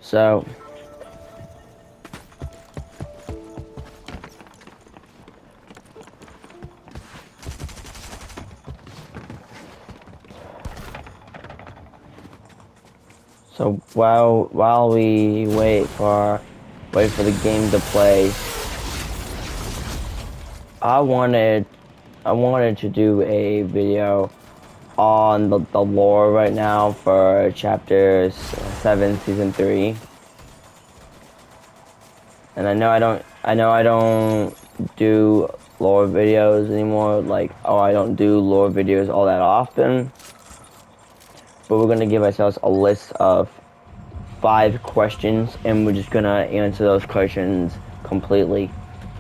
So, while we wait for the game to play, I wanted to do a video on the lore right now for chapter 7 season 3. And I know I don't do lore videos anymore, like, oh, I don't do lore videos all that often. But we're gonna give ourselves a list of 5 questions, and we're just gonna answer those questions completely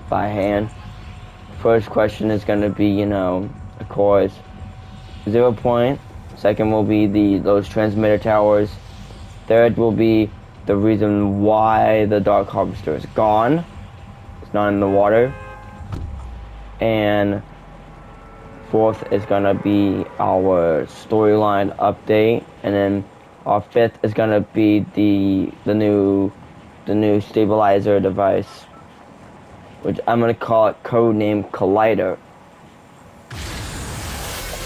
by hand. First question is gonna be, you know, of course, Zeropoint. Second will be those transmitter towers. Third will be the reason why the Dark Harvester is gone. It's not in the water. And fourth is gonna be our storyline update, and then our fifth is gonna be the new stabilizer device, which I'm gonna call it codename Collider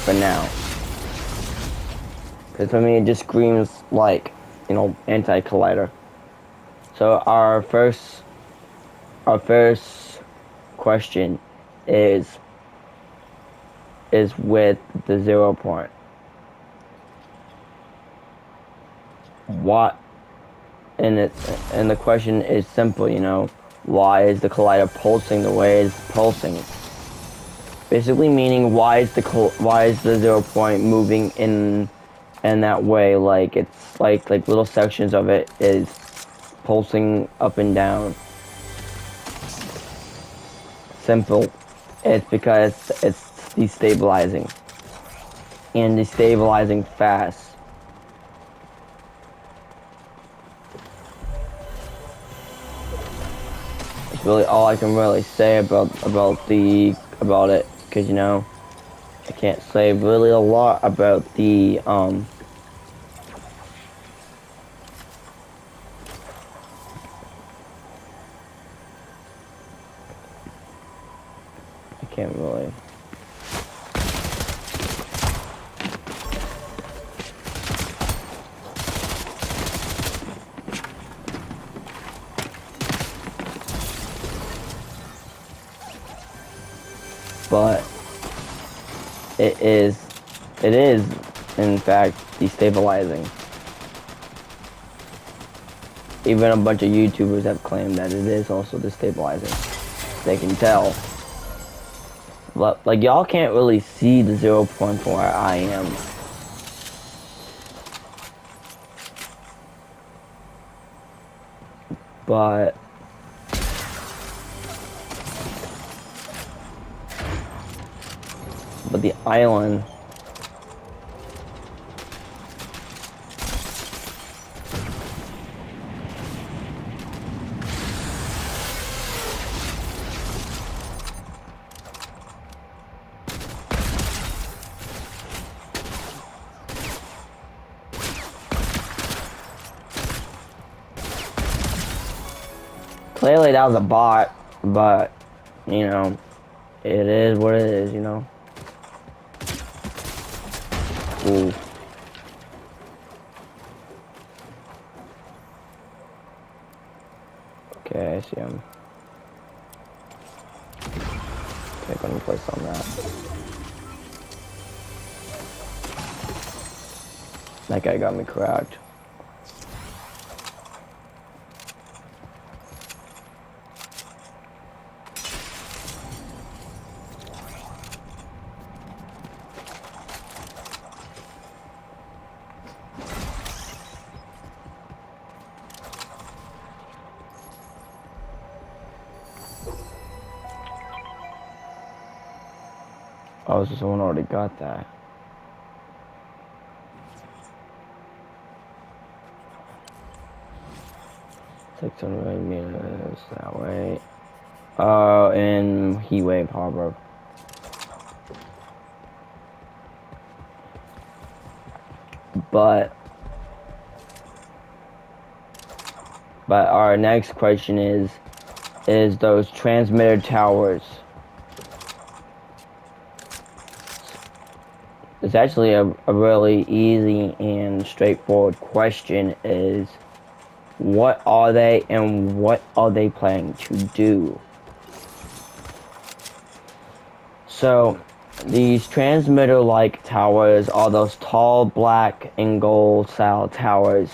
for now. Because for me, it just screams like, you know, anti-collider. So our first question is with the Zeropoint. What? And the question is simple, you know, why is the collider pulsing the way it's pulsing? Basically meaning, why is the Zeropoint moving in that way? Like, it's like little sections of it is pulsing up and down. Simple. It's because it's destabilizing, and destabilizing fast. It's really all I can really say about it, because, you know, I can't say really a lot about the I can't really. But it is in fact destabilizing. Even a bunch of YouTubers have claimed that it is also destabilizing. They can tell. But, like, y'all can't really see the Zeropoint from where I am. But the island, clearly that was a bot, but, you know, it is what it is, you know. Ooh. Okay, I see him. Okay, gonna place on that. That guy got me cracked. Oh, so someone already got that. 600 meters that way. In Heat Wave Harbor. But But our next question is those transmitter towers. It's actually a really easy and straightforward question is, what are they and what are they planning to do? So, these transmitter-like towers are those tall black and gold style towers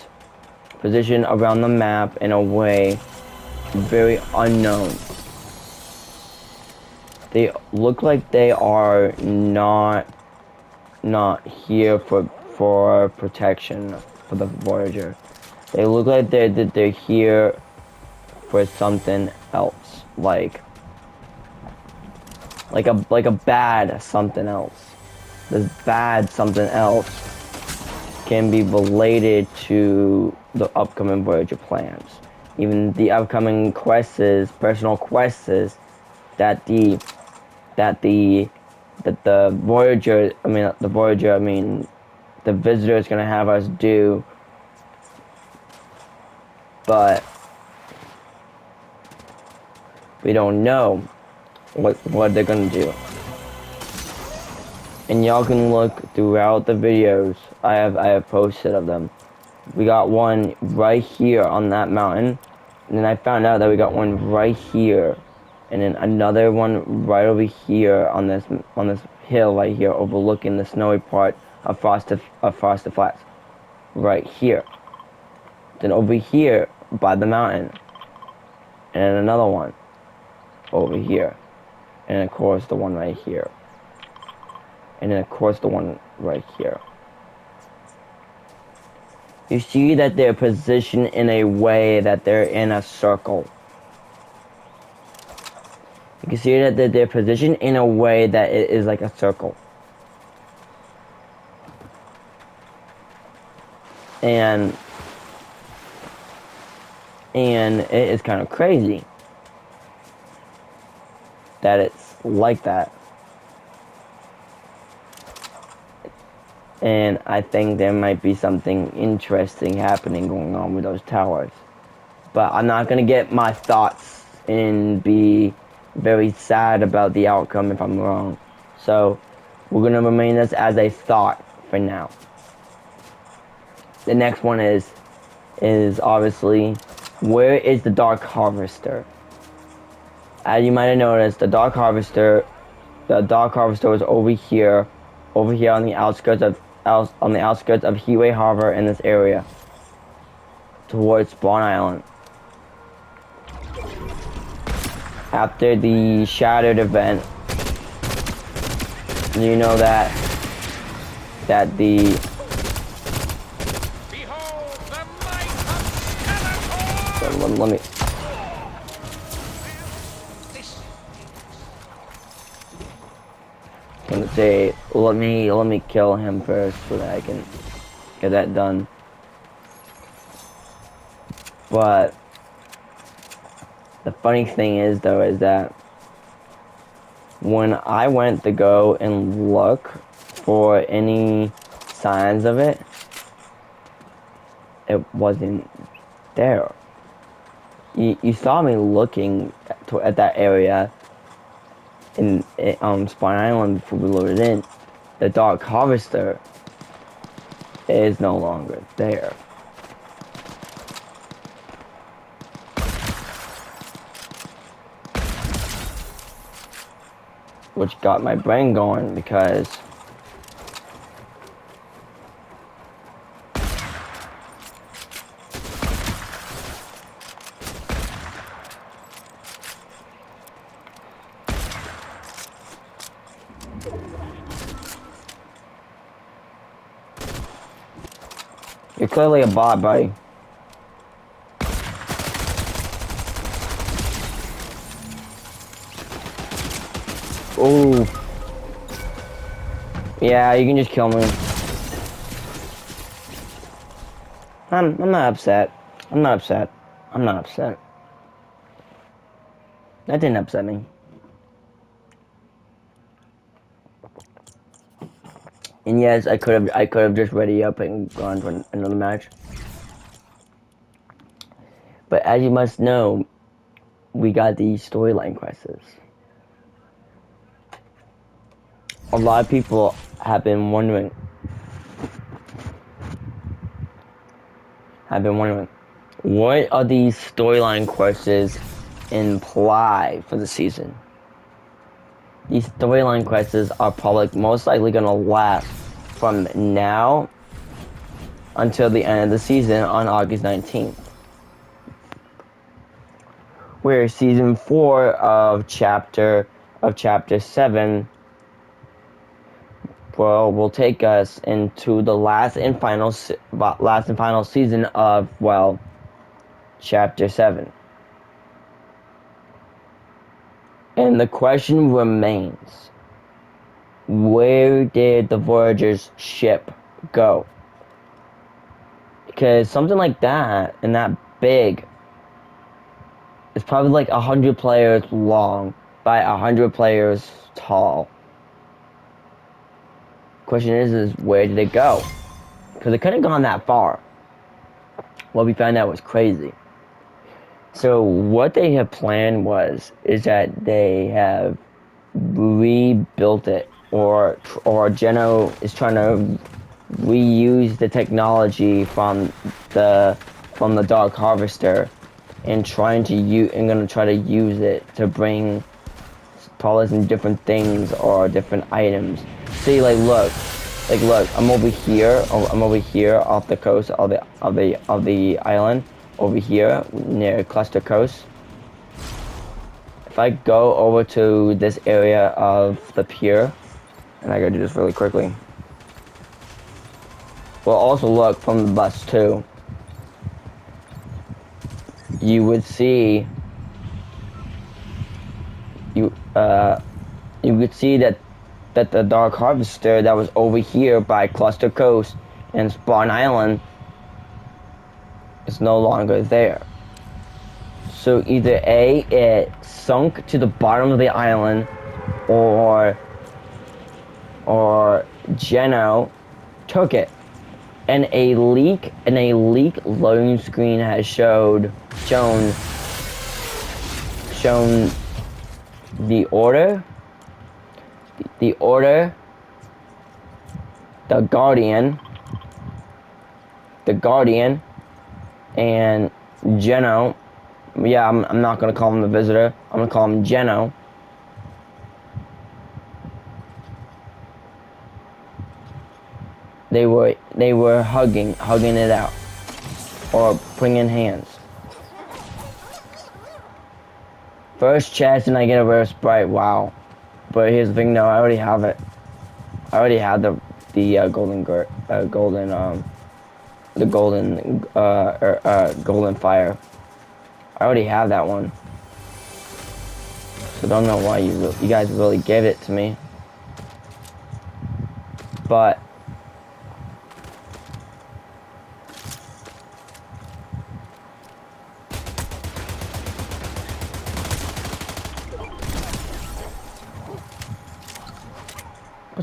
positioned around the map in a way very unknown. They look like they are not here for protection for the Voyager. They look like they're here for something else, like a bad something else. This bad something else can be related to the upcoming Voyager plans. Even the upcoming quests, personal quests that the Voyager, the Visitor is gonna have us do, but we don't know what they're gonna do. And y'all can look throughout the videos I have posted of them. We got one right here on that mountain, and then I found out that we got one right here, and then another one right over here on this hill right here, overlooking the snowy part of Frosted Flats, right here. Then over here by the mountain, and then another one over here, and of course the one right here, and then of course the one right here. You see that they're positioned in a way that they're in a circle. You can see that they're positioned in a way that it is like a circle. And it is kind of crazy that it's like that. And I think there might be something interesting happening going on with those towers. But I'm not going to get my thoughts and be very sad about the outcome if I'm wrong. So we're going to remain this as a thought for now. The next one is obviously, where is the Dark Harvester? As you might have noticed, the Dark Harvester was over here on the outskirts of Heatwave Harbor in this area, towards Spawn Island. After the Shattered event, you know that the Behold the might of Skeletor! let me gonna say let me kill him first so that I can get that done. But the funny thing is though is that when I went to go and look for any signs of it, it wasn't there. You saw me looking at that area in Spawn Island before we loaded in. The Dark Harvester is no longer there. Which got my brain going because you're clearly a bot, buddy. Ooh. Yeah, you can just kill me. I'm not upset. I'm not upset. I'm not upset. That didn't upset me. And yes, I could have just ready up and gone to another match. But as you must know, we got these storyline quests. A lot of people have been wondering, what are these storyline quests imply for the season? These storyline quests are probably most likely going to last from now until the end of the season on August 19th. Where season 4 of chapter 7 will take us into the last and final season of, well, chapter 7. And the question remains, where did the Voyager's ship go? Because something like that, and that big, is probably like 100 players long by 100 players tall. Question is where did it go? Because it couldn't have gone that far. What we found out was crazy. So what they have planned is that they have rebuilt it, or Geno is trying to reuse the technology from the Dark Harvester and gonna try to use it to bring probably some different things or different items. See, look, I'm over here off the coast of the island, over here near Cluster Coast. If I go over to this area of the pier, and I gotta do this really quickly. Well, also look from the bus too. You would see you could see that the Dark Harvester that was over here by Cluster Coast and Spawn Island is no longer there. So either A, it sunk to the bottom of the island, or Geno took it. And a leak loading screen has shown the Order, the Guardian, and Geno. Yeah, I'm not gonna call him the Visitor. I'm gonna call him Geno. They were hugging it out, or putting in hands. First chest and I get a rare sprite. Wow. But here's the thing, though. I already have it. I already had the golden fire. I already have that one. So don't know why you guys really gave it to me. But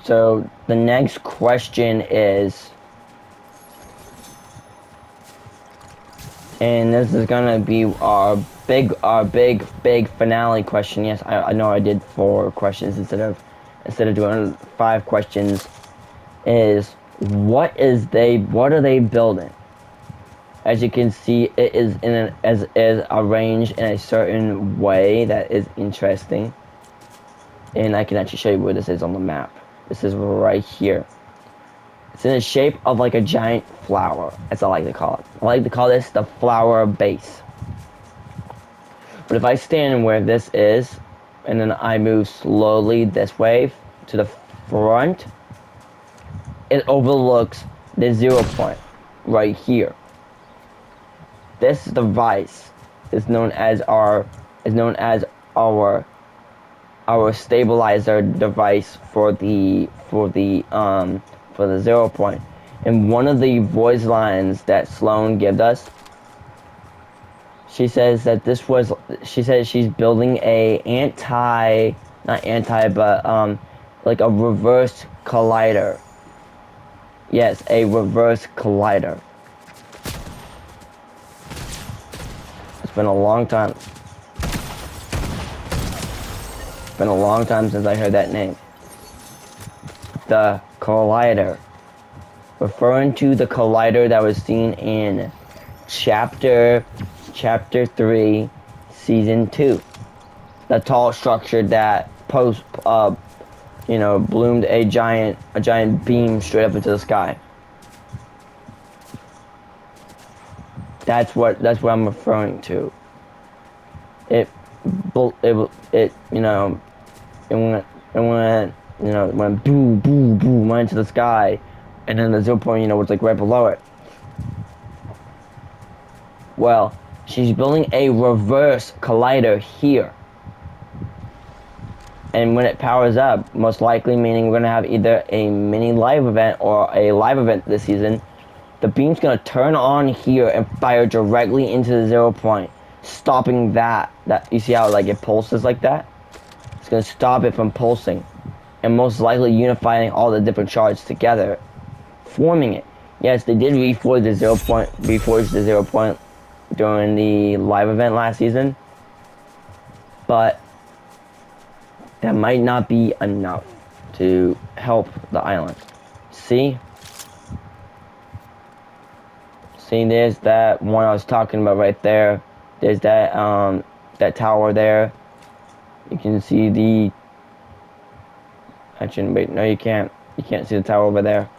so the next question is, and this is gonna be our big finale question. Yes, I know I did 4 questions instead of doing 5 questions. Is what are they building? As you can see, it is is arranged in a certain way that is interesting, and I can actually show you where this is on the map. This is right here. It's in the shape of like a giant flower, as I like to call it. I like to call this the flower base. But if I stand where this is, and then I move slowly this way to the front, it overlooks the Zeropoint right here. This device is known as our stabilizer device for the Zeropoint. And one of the voice lines that Sloan gave us, she says that she's building like a reverse collider. Yes, a reverse collider. It's been a long time. It's been a long time since I heard that name. The Collider. Referring to the Collider that was seen in Chapter 3, Season 2. The tall structure that bloomed a giant beam straight up into the sky. That's what I'm referring to. It went boom, boom, boom, went into the sky, and then the Zeropoint, was like right below it. Well, she's building a reverse collider here. And when it powers up, most likely meaning we're gonna have either a mini live event or a live event this season, the beam's gonna turn on here and fire directly into the Zeropoint, stopping that you see how like it pulses like that? It's gonna stop it from pulsing, and most likely unifying all the different shards together, forming it. Yes, they did reforge the Zeropoint during the live event last season, but that might not be enough to help the island. See, there's that one I was talking about right there. There's that that tower there. You can see the. Actually, wait, no, you can't. You can't see the tower over there.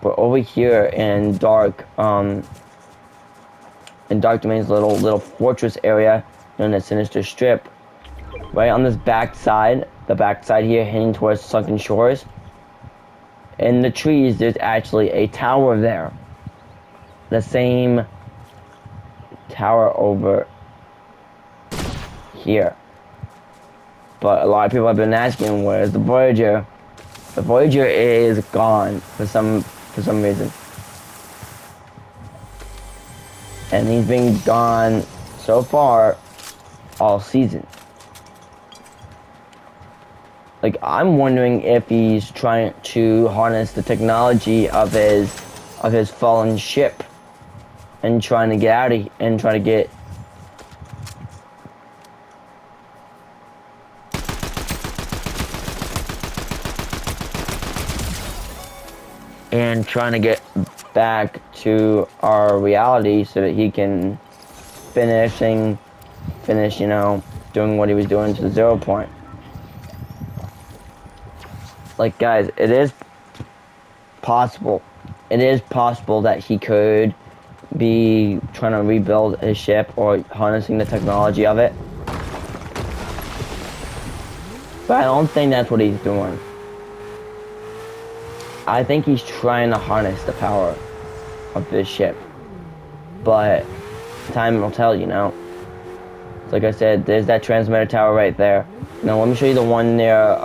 But over here in dark domain's little fortress area known as Sinister Strip. Right on this backside, the backside here, heading towards Sunken Shores. In the trees, there's actually a tower there. The same tower over here. But a lot of people have been asking, where's the Voyager? The Voyager is gone for some reason. And he's been gone so far all season. Like, I'm wondering if he's trying to harness the technology of his fallen ship and trying to get out of and try to get back to our reality so that he can finish, doing what he was doing to the Zeropoint. Like, guys, it is possible that he could be trying to rebuild his ship or harnessing the technology of it. But I don't think that's what he's doing. I think he's trying to harness the power of this ship. But time will tell, Like I said, there's that transmitter tower right there. Now let me show you the one near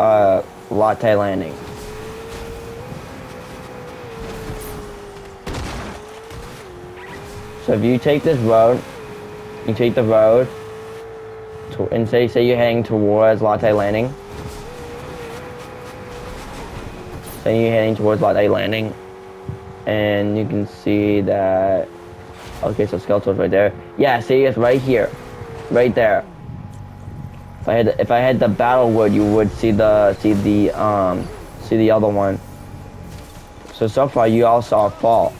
Latte Landing. So if you take this road, and say you're heading towards Latte Landing. Say you're heading towards Latte Landing, and you can see that. Okay, so Skeletor's right there. Yeah, see, it's right here, right there. If I had the battle wood, you would see the other one. So far you all saw 4.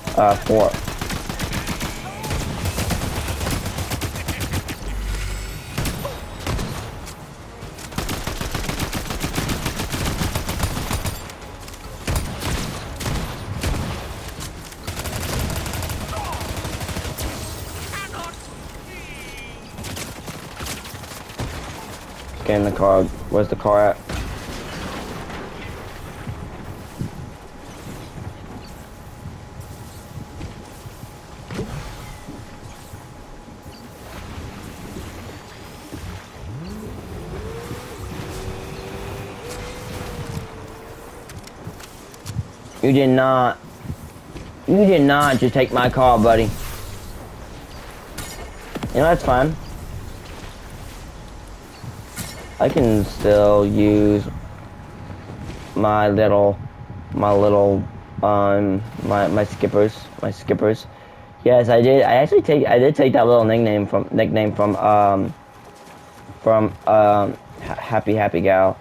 Get in the car. Where's the car at? You did not just take my car, buddy. That's fine. I can still use my skippers. Yes, I did. I did take that little nickname from Happy Gal.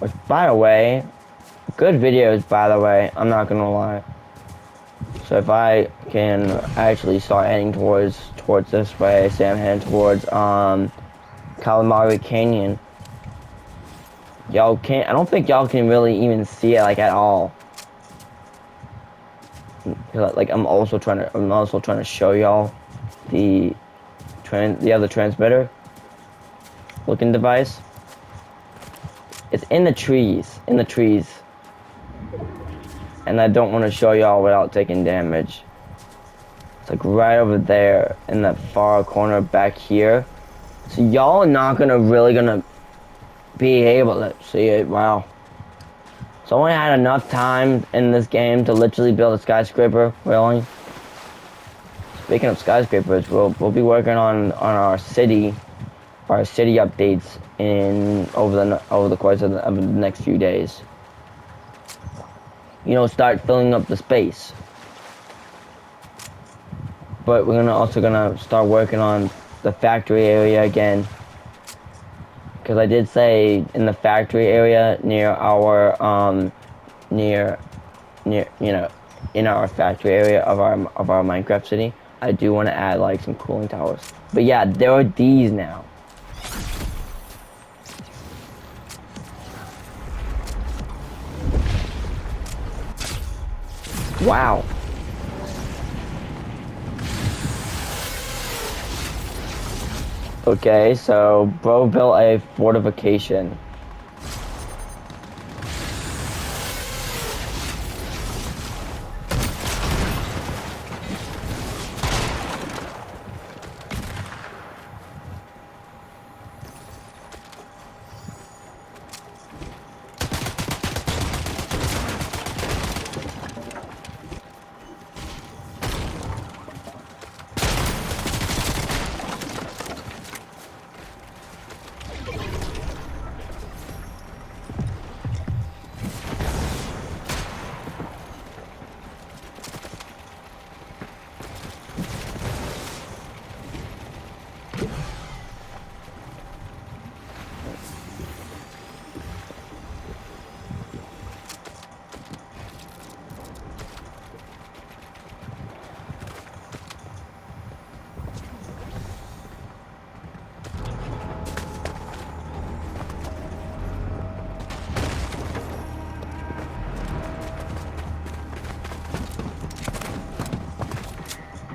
Which, by the way, good videos. By the way, I'm not gonna lie. So if I can actually start heading towards this way, say I'm heading towards Calamari Canyon. Y'all can't. I don't think y'all can really even see it like at all. Like I'm also trying to show y'all the the other transmitter looking device. It's in the trees, and I don't want to show y'all without taking damage. It's like right over there in that far corner back here. So y'all are not gonna be able to see it. Wow. Someone had enough time in this game to literally build a skyscraper. Really. Speaking of skyscrapers, we'll be working on our city updates in over the course of the next few days. You know, start filling up the space. But we're also gonna start working on the factory area again, because I did say in the factory area near our near you know, in our factory area of our Minecraft city, I do want to add like some cooling towers. But yeah, there are these now. Wow. Okay, so bro built a fortification.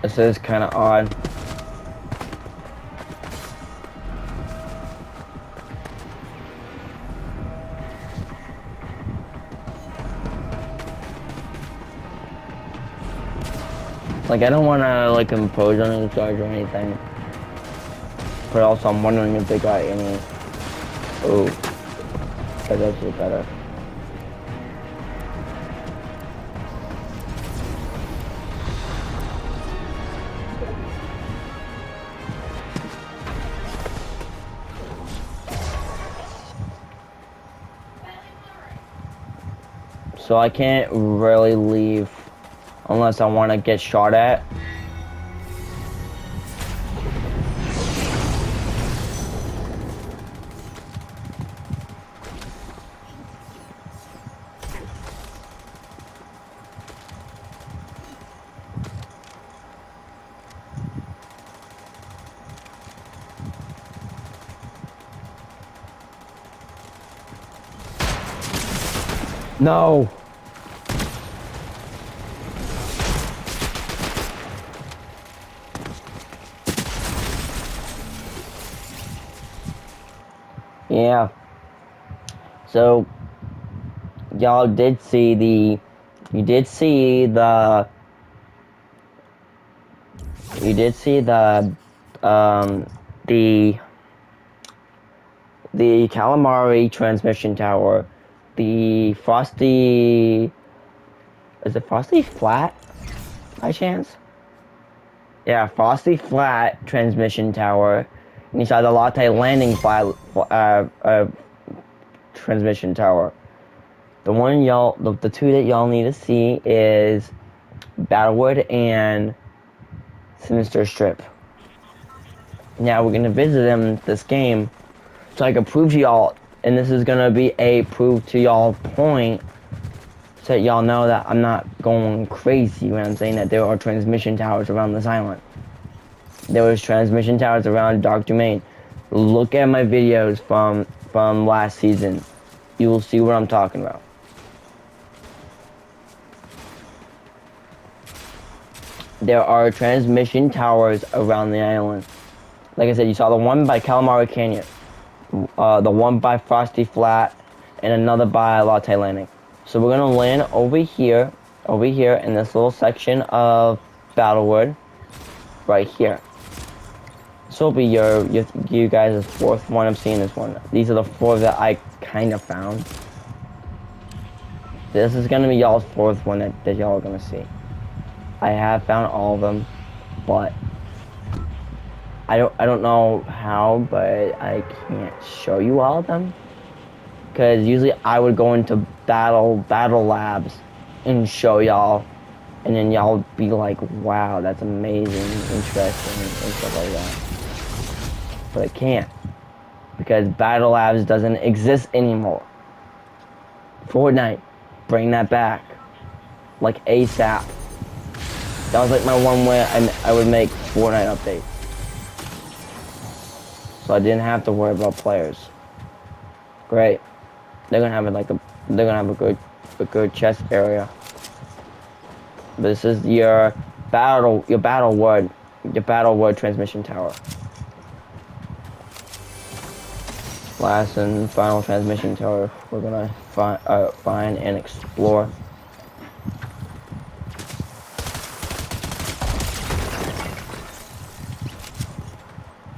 This is kind of odd. Like, I don't want to like impose on any charge or anything, but also I'm wondering if they got any. Oh, that's actually better. So I can't really leave unless I want to get shot at. No. Yeah. So y'all did see the you did see the you did see um the the calamari transmission tower, the frosty, is it frosty flat by chance? Yeah, frosty flat transmission tower, and you saw the latte landing transmission tower. The one y'all, the two that y'all need to see is Battlewood and Sinister Strip. Now we're gonna visit them this game so I can prove to y'all, and this is gonna be a prove to y'all point so that y'all know that I'm not going crazy when I'm saying that there are transmission towers around this island. There was transmission towers around Dark Domain. Look at my videos from last season. You will see what I'm talking about. There are transmission towers around the island. Like I said, you saw the one by Calamari Canyon, the one by Frosty Flat, and another by Latte Landing. So we're gonna land over here in this little section of Battlewood, right here. This will be you guys' fourth one. I'm seeing this one. These are the four that I kind of found. This is gonna be y'all's fourth one that y'all are gonna see. I have found all of them, but I don't know how, but I can't show you all of them. Cause usually I would go into battle labs and show y'all, and then y'all be like, wow, that's amazing, interesting, and stuff like that. But I can't, because battle labs doesn't exist anymore. Fortnite, bring that back, like ASAP. That was like my one way I would make Fortnite updates, so I didn't have to worry about players. Great. They're gonna have it like they're gonna have a good chest area. This is your Battlewood transmission tower. Last and final transmission tower we're gonna find and explore.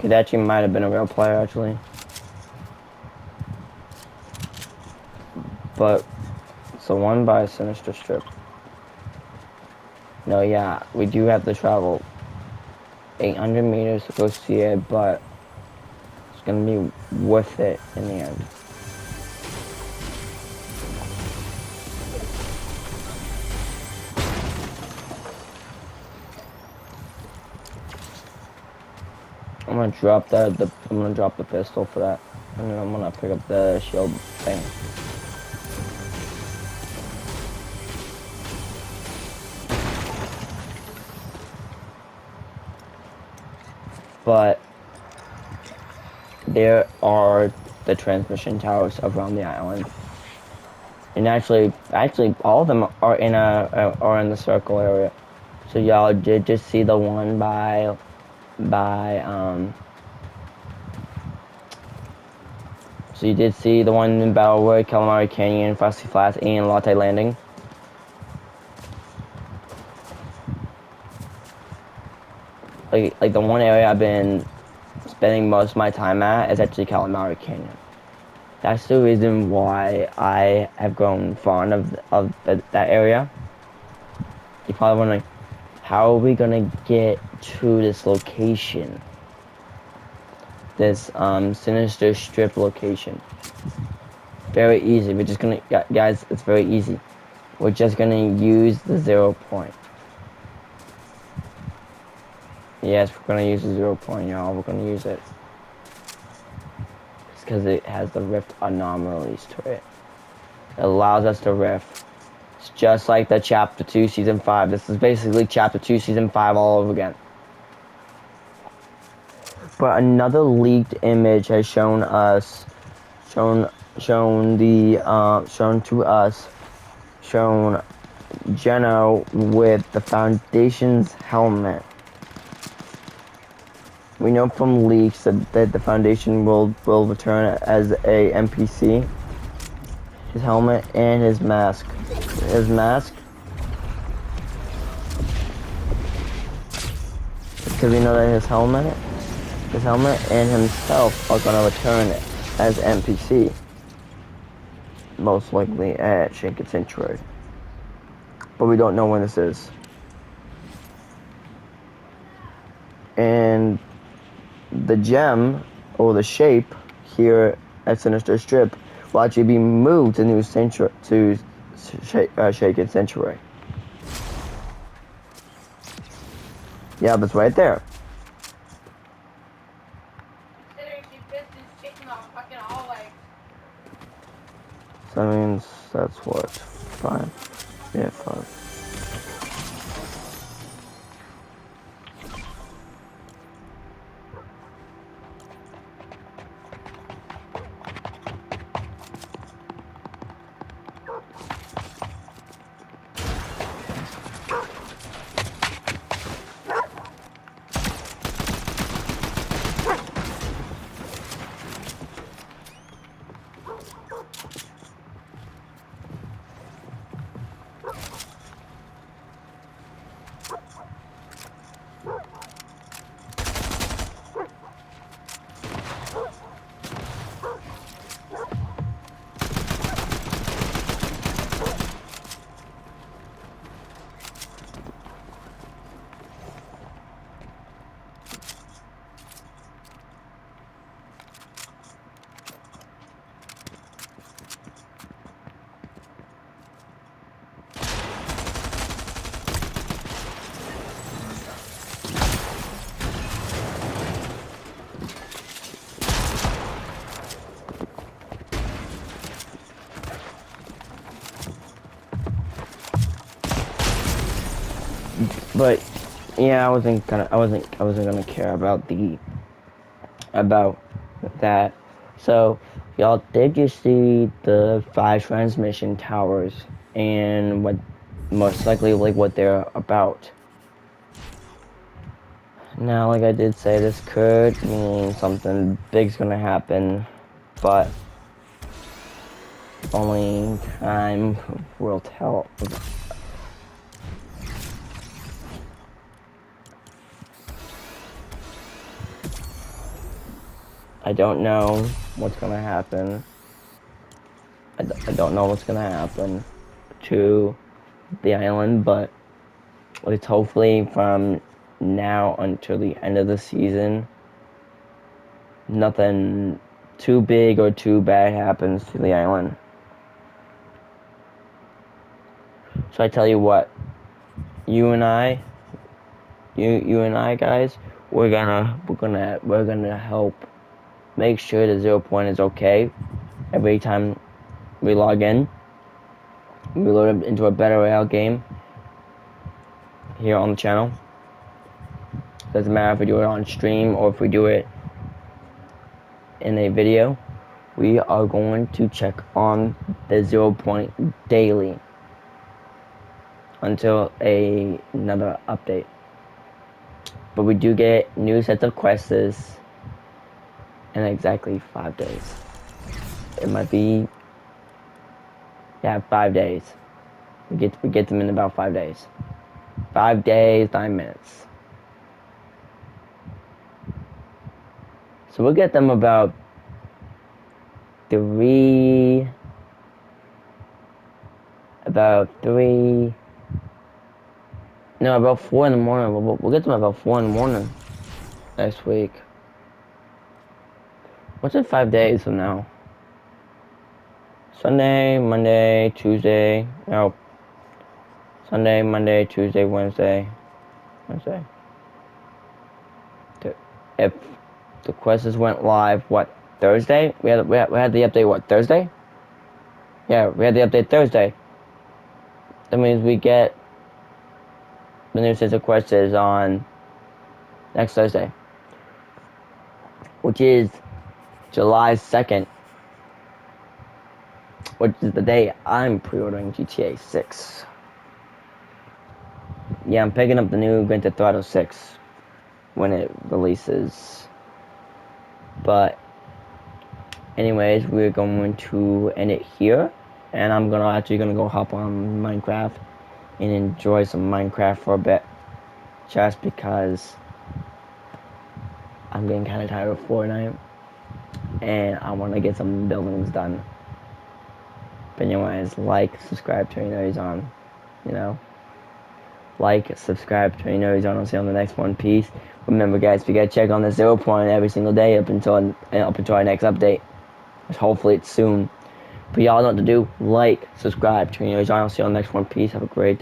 That actually might have been a real player actually. But it's the one by Sinister Strip. No, yeah, we do have to travel 800 meters to go see it, but it's gonna be worth it in the end. I'm gonna drop the pistol for that, and then I'm gonna pick up the shield thing. But there are the transmission towers around the island, and actually all of them are in the circle area. So y'all did just see the one by so you did see the one in Battlewood, Calamari Canyon, Frosty Flats, and Latte Landing. Like the one area I've been spending most of my time at is actually Calamari Canyon. That's the reason why I have grown fond of that area. You're probably wondering, how are we gonna get to this location? This Sinister Strip location. Very easy. We're just gonna, guys, it's very easy. We're just gonna use the Zeropoint. Yes, we're gonna use the Zeropoint, y'all. We're gonna use it. It's because it has the rift anomalies to it. It allows us to rift. It's just like the Chapter 2 Season 5. This is basically Chapter 2 Season 5 all over again. But another leaked image has shown to us Geno with the Foundation's helmet. We know from leaks that the Foundation will return as a NPC. His helmet and his mask. His mask, because we know that his helmet and himself are gonna return as NPC. Most likely at Shaken Sanctuary. But we don't know when this is. And the gem, or the shape, here at Sinister Strip will actually be moved to Shaken Sanctuary. Yeah, that's right there. So that means that's what? 5. Yeah, 5. But yeah, I wasn't gonna care about that. So y'all, did you see the 5 transmission towers and what most likely like what they're about? Now, like I did say, this could mean something big's gonna happen, but only time will tell. I don't know what's gonna happen. I don't know what's gonna happen to the island, but it's hopefully from now until the end of the season, nothing too big or too bad happens to the island. So I tell you what, you and I guys, we're gonna help make sure the Zeropoint is okay every time we log in. We load it into a battle royale game here on the channel. Doesn't matter if we do it on stream or if we do it in a video. We are going to check on the Zeropoint daily until another update. But we do get new sets of quests in exactly 5 days. It might be, yeah, 5 days. We get them in about 5 days. 5 days, 9 minutes. So we'll get them about 3. No, about 4 in the morning. We'll get them about 4 in the morning next week. What's in 5 days from now? Sunday, Monday, Tuesday. No. Sunday, Monday, Tuesday, Wednesday. If the quests went live, what, Thursday? We had the update, what, Thursday? Yeah, we had the update Thursday. That means we get the new set of quests on next Thursday, which is July 2nd, which is the day I'm pre-ordering GTA 6. Yeah, I'm picking up the new Grand Theft Auto 6 when it releases. But anyways, we're going to end it here, and I'm actually gonna go hop on Minecraft and enjoy some Minecraft for a bit, just because I'm getting kind of tired of Fortnite and I want to get some buildings done. But anyways, like, subscribe, turn your nose on, like, subscribe, turn your nose on. I'll see you on the next one. Peace. Remember, guys, we gotta check on the Zeropoint every single day up until our next update, which hopefully it's soon. But y'all know what to do. Like, subscribe, turn your nose on. I'll see you on the next one. Peace. Have a great day.